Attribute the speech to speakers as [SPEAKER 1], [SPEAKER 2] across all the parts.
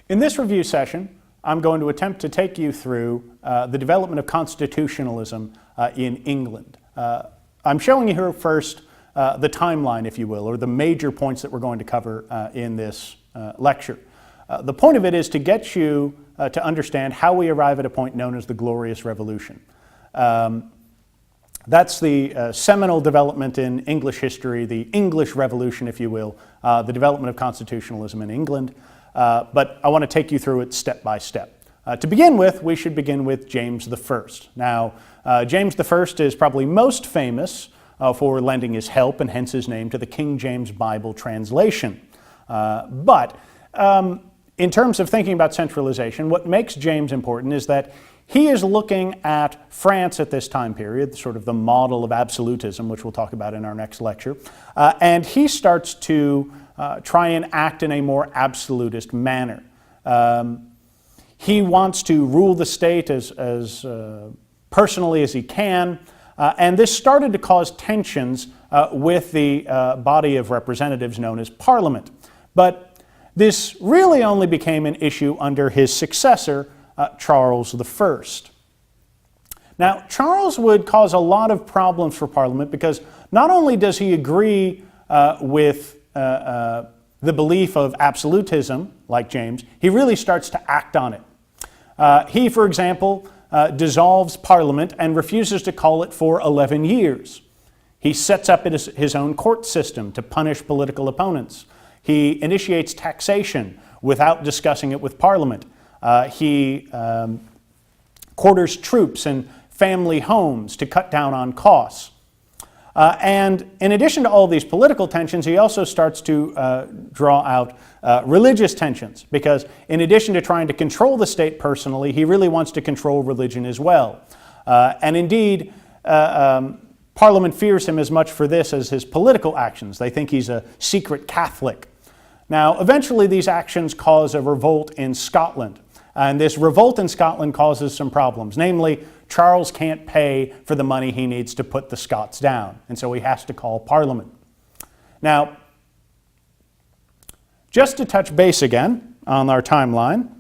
[SPEAKER 1] In this review session, I'm going to attempt to take you through the development of constitutionalism in England. I'm showing you here first the timeline, if you will, or the major points that we're going to cover in this lecture. The point of it is to get you to understand how we arrive at a point known as the Glorious Revolution. That's the seminal development in English history, the English Revolution, if you will, the development of constitutionalism in England. But I want to take you through it step by step. To begin with, we should begin with James I. Now, James I is probably most famous for lending his help and hence his name to the King James Bible translation. But in terms of thinking about centralization, what makes James important is that he is looking at France at this time period, sort of the model of absolutism, which we'll talk about in our next lecture, and he starts to try and act in a more absolutist manner. He wants to rule the state as personally as he can, and this started to cause tensions with the body of representatives known as Parliament. But this really only became an issue under his successor, Charles I. Now, Charles would cause a lot of problems for Parliament because not only does he agree with the belief of absolutism, like James, he really starts to act on it. He, for example, dissolves Parliament and refuses to call it for 11 years. He sets up his own court system to punish political opponents. He initiates taxation without discussing it with Parliament. He quarters troops in family homes to cut down on costs. And in addition to all these political tensions, he also starts to draw out religious tensions, because in addition to trying to control the state personally, he really wants to control religion as well. And indeed, Parliament fears him as much for this as his political actions. They think he's a secret Catholic. Now, eventually these actions cause a revolt in Scotland. And this revolt in Scotland causes some problems. Namely, Charles can't pay for the money he needs to put the Scots down, and so he has to call Parliament. Now, just to touch base again on our timeline,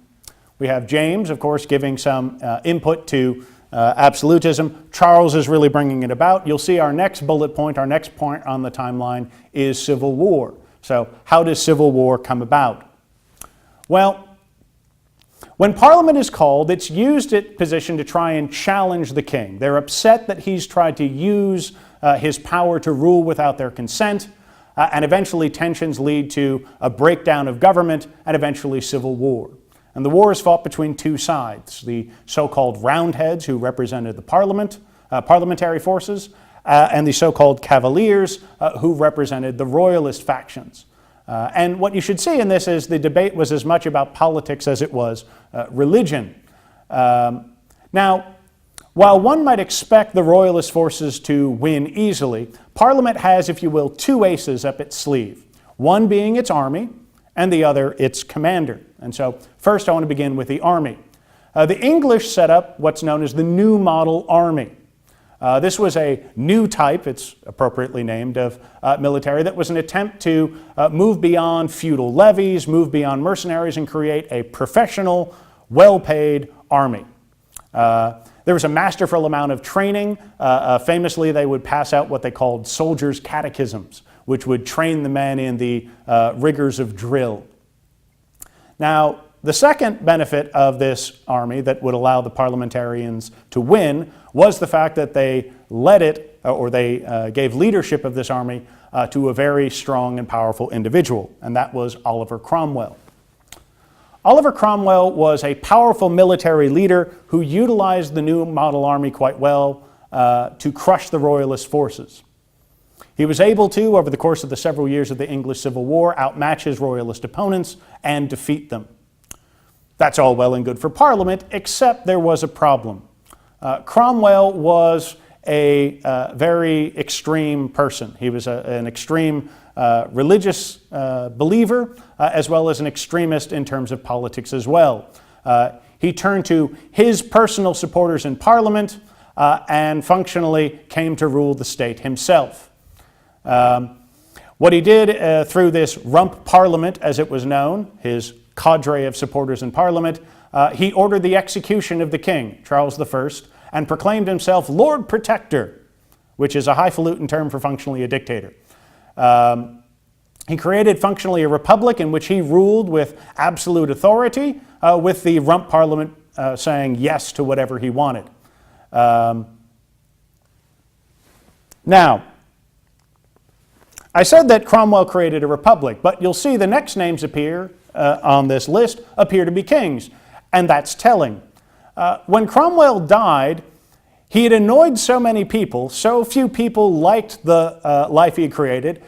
[SPEAKER 1] we have James, of course, giving some input to absolutism. Charles is really bringing it about. You'll see our next bullet point, our next point on the timeline is civil war. So how does civil war come about? Well, when Parliament is called, it's used its position to try and challenge the king. They're upset that he's tried to use his power to rule without their consent, and eventually tensions lead to a breakdown of government and eventually civil war. And the war is fought between two sides, the so-called Roundheads, who represented the parliamentary forces, and the so-called Cavaliers, who represented the royalist factions. And what you should see in this is the debate was as much about politics as it was religion. Now, while one might expect the royalist forces to win easily, Parliament has, if you will, two aces up its sleeve, one being its army and the other its commander. And so first I want to begin with the army. The English set up what's known as the New Model Army. This was a new type, it's appropriately named, of military that was an attempt to move beyond feudal levies, move beyond mercenaries, and create a professional, well-paid army. There was a masterful amount of training. Famously, they would pass out what they called soldiers' catechisms, which would train the men in the rigors of drill. Now, the second benefit of this army that would allow the parliamentarians to win was the fact that they led it, or they gave leadership of this army to a very strong and powerful individual, and that was Oliver Cromwell. Oliver Cromwell was a powerful military leader who utilized the New Model Army quite well to crush the royalist forces. He was able to, over the course of the several years of the English Civil War, outmatch his royalist opponents and defeat them. That's all well and good for Parliament, except there was a problem. Cromwell was a very extreme person. He was an extreme religious believer, as well as an extremist in terms of politics as well. He turned to his personal supporters in Parliament and functionally came to rule the state himself. What he did through this rump parliament, as it was known, his cadre of supporters in Parliament, he ordered the execution of the king, Charles I, and proclaimed himself Lord Protector, which is a highfalutin term for functionally a dictator. He created functionally a republic in which he ruled with absolute authority, with the rump parliament saying yes to whatever he wanted. Now, I said that Cromwell created a republic, but you'll see the next names appear on this list appear to be kings, and that's telling. When Cromwell died, he had annoyed so many people, so few people liked the life he had created,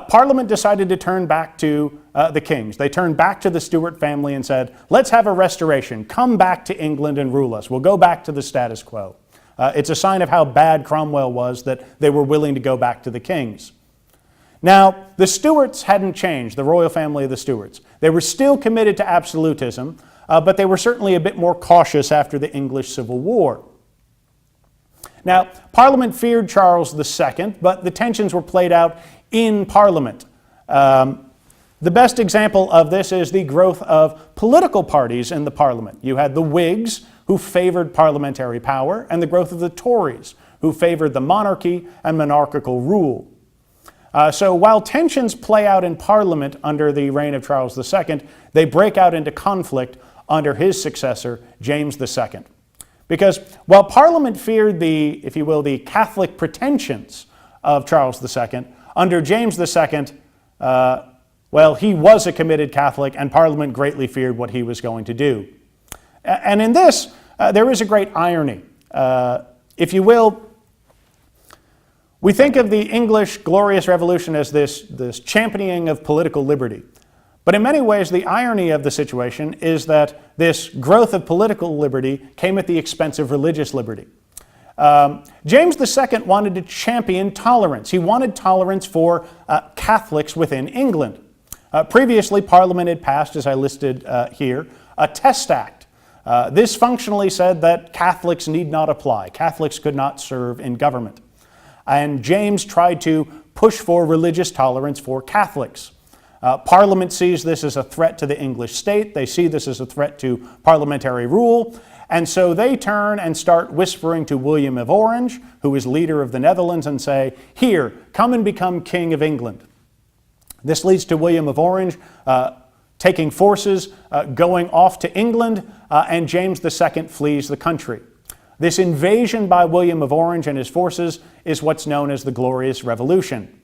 [SPEAKER 1] Parliament decided to turn back to the kings. They turned back to the Stuart family and said, let's have a restoration. Come back to England and rule us. We'll go back to the status quo. It's a sign of how bad Cromwell was that they were willing to go back to the kings. Now, the Stuarts hadn't changed, the royal family of the Stuarts. They were still committed to absolutism, but they were certainly a bit more cautious after the English Civil War. Now, Parliament feared Charles II, but the tensions were played out in Parliament. The best example of this is the growth of political parties in the Parliament. You had the Whigs, who favored parliamentary power, and the growth of the Tories, who favored the monarchy and monarchical rule. So while tensions play out in Parliament under the reign of Charles II, they break out into conflict under his successor, James II. Because while Parliament feared the, if you will, the Catholic pretensions of Charles II, under James II, well, he was a committed Catholic, and Parliament greatly feared what he was going to do. And in this, there is a great irony. If you will, we think of the English Glorious Revolution as this championing of political liberty. But in many ways, the irony of the situation is that this growth of political liberty came at the expense of religious liberty. James II wanted to champion tolerance. He wanted tolerance for Catholics within England. Previously, Parliament had passed, as I listed here, a Test Act. This functionally said that Catholics need not apply. Catholics could not serve in government. And James tried to push for religious tolerance for Catholics. Parliament sees this as a threat to the English state. They see this as a threat to parliamentary rule. And so they turn and start whispering to William of Orange, who is leader of the Netherlands, and say, here, come and become King of England. This leads to William of Orange taking forces, going off to England, and James II flees the country. This invasion by William of Orange and his forces is what's known as the Glorious Revolution.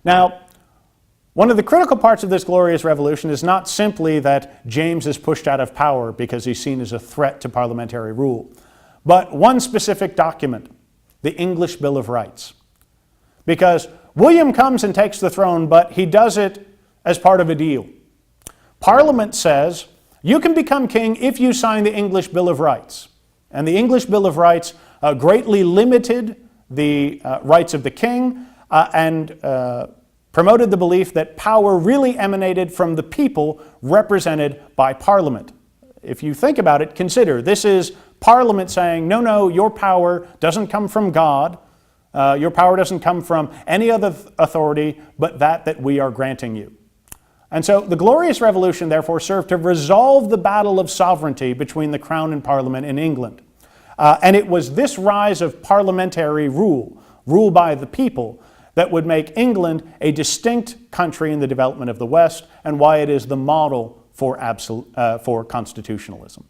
[SPEAKER 1] Now, one of the critical parts of this Glorious Revolution is not simply that James is pushed out of power because he's seen as a threat to parliamentary rule, but one specific document, the English Bill of Rights. Because William comes and takes the throne, but he does it as part of a deal. Parliament says, you can become king if you sign the English Bill of Rights. And the English Bill of Rights greatly limited the rights of the king and promoted the belief that power really emanated from the people represented by Parliament. If you think about it, consider this is Parliament saying, no, no, your power doesn't come from God. Your power doesn't come from any other authority but that we are granting you. And so the Glorious Revolution, therefore, served to resolve the battle of sovereignty between the Crown and Parliament in England. And it was this rise of parliamentary rule by the people, that would make England a distinct country in the development of the West, and why it is the model for constitutionalism.